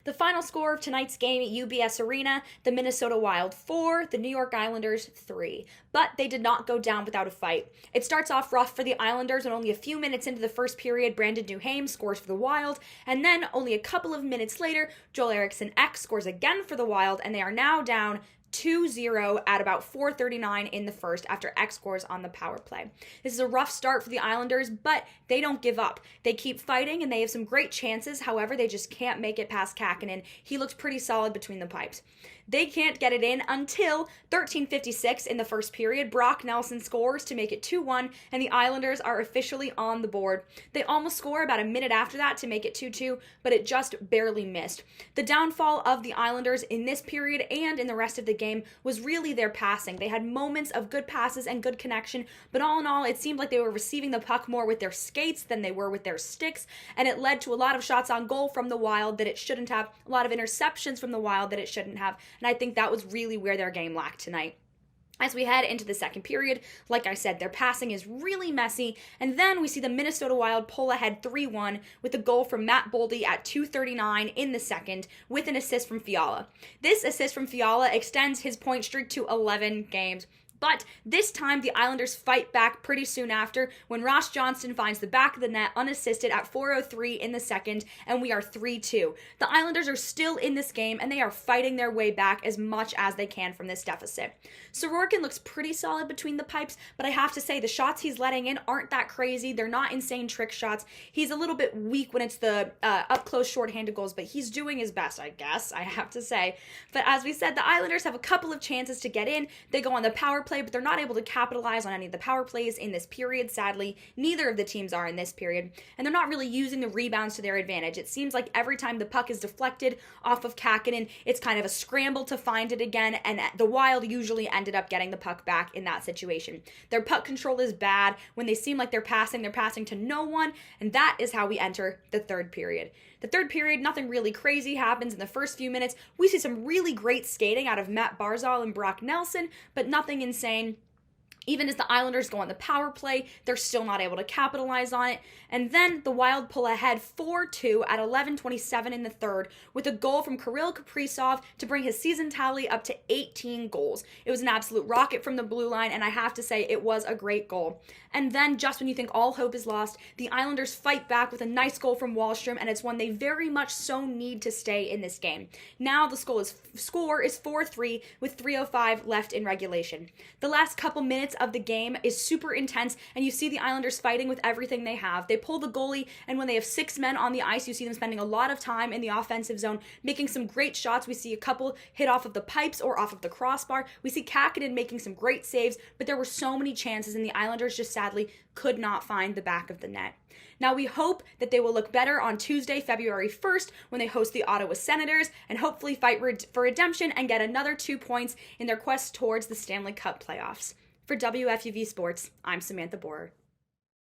The final score of tonight's game at UBS Arena, the Minnesota Wild 4, the New York Islanders 3. But they did not go down without a fight. It starts off rough for the Islanders, and only a few minutes into the first period, Brandon Duhaime scores for the Wild, and then only a couple of minutes later, Joel Eriksson Ek scores again for the Wild, and they are now down 2-0 at about 4:39 in the first after X scores on the power play. This is a rough start for the Islanders, but they don't give up. They keep fighting and they have some great chances. However, they just can't make it past Kakkonen. He looks pretty solid between the pipes. They can't get it in until 13:56 in the first period. Brock Nelson scores to make it 2-1, and the Islanders are officially on the board. They almost score about a minute after that to make it 2-2, but it just barely missed. The downfall of the Islanders in this period and in the rest of the game was really their passing. They had moments of good passes and good connection, but all in all, it seemed like they were receiving the puck more with their skates than they were with their sticks, and it led to a lot of shots on goal from the Wild that it shouldn't have, a lot of interceptions from the Wild that it shouldn't have, and I think that was really where their game lacked tonight. As we head into the second period, like I said, their passing is really messy, and then we see the Minnesota Wild pull ahead 3-1 with a goal from Matt Boldy at 2:39 in the second with an assist from Fiala. This assist from Fiala extends his point streak to 11 games. But this time, the Islanders fight back pretty soon after when Ross Johnston finds the back of the net unassisted at 4:03 in the second, and we are 3-2. The Islanders are still in this game, and they are fighting their way back as much as they can from this deficit. Sorokin looks pretty solid between the pipes, but I have to say the shots he's letting in aren't that crazy. They're not insane trick shots. He's a little bit weak when it's the up-close short-handed goals, but he's doing his best, I guess, I have to say. But as we said, the Islanders have a couple of chances to get in. They go on the power play, but they're not able to capitalize on any of the power plays in this period, sadly. Neither of the teams are in this period, and they're not really using the rebounds to their advantage. It seems like every time the puck is deflected off of Kakkonen, it's kind of a scramble to find it again, and the Wild usually ended up getting the puck back in that situation. Their puck control is bad. When they seem like they're passing to no one, and that is how we enter the third period. The third period, nothing really crazy happens in the first few minutes. We see some really great skating out of Matt Barzal and Brock Nelson, but nothing insane. Even as the Islanders go on the power play, they're still not able to capitalize on it. And then the Wild pull ahead 4-2 at 11:27 in the third with a goal from Kirill Kaprizov to bring his season tally up to 18 goals. It was an absolute rocket from the blue line, and I have to say it was a great goal. And then, just when you think all hope is lost, the Islanders fight back with a nice goal from Wahlstrom, and it's one they very much so need to stay in this game. Now the score is 4-3 with 3:05 left in regulation. The last couple minutes of the game is super intense, and you see the Islanders fighting with everything they have. They pull the goalie, and when they have 6 men on the ice, you see them spending a lot of time in the offensive zone, making some great shots. We see a couple hit off of the pipes or off of the crossbar. We see Kakkonen making some great saves, but there were so many chances, and the Islanders just sadly could not find the back of the net. Now we hope that they will look better on Tuesday, February 1st, when they host the Ottawa Senators, and hopefully fight for redemption and get another 2 points in their quest towards the Stanley Cup playoffs. For WFUV Sports, I'm Samantha Borer.